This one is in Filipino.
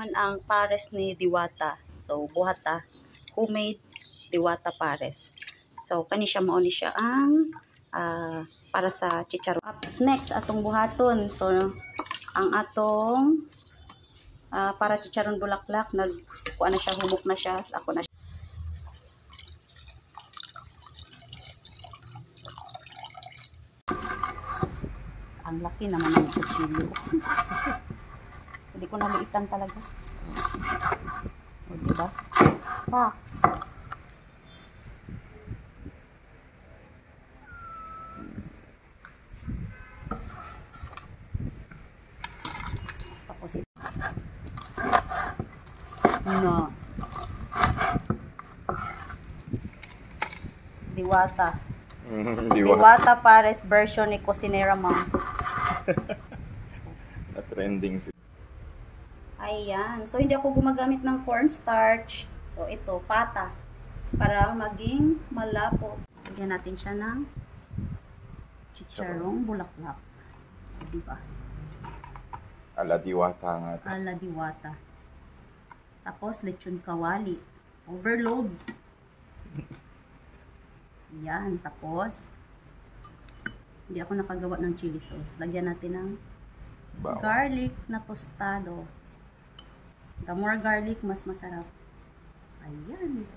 naman ang pares ni Diwata. So, buhata. Homemade Diwata pares. So, kani siya mao ni siya ang para sa chicharon. Up next, atong buhaton. So, ang atong para chicharon bulaklak, nagkuha na siya, humok na siya. Ako na siya. Ang laki naman ng kutsilyo. Hindi ko naliitan talaga. O, diba? Pa. Tapos ito. No. Diwata. Diwata pares version ni Cusinera Mom. Na-trending si. Ayan. So, hindi ako gumagamit ng cornstarch. So, ito, pata. Para maging malapot. Lagyan natin siya ng chicharong bulaklak. Diba? Ala Diwata nga. Ala Diwata. Tapos, lechon kawali. Overload. Yan. Tapos, hindi ako nakagawa ng chili sauce. Lagyan natin ng garlic na tostado. The more garlic, mas masarap. Ayan.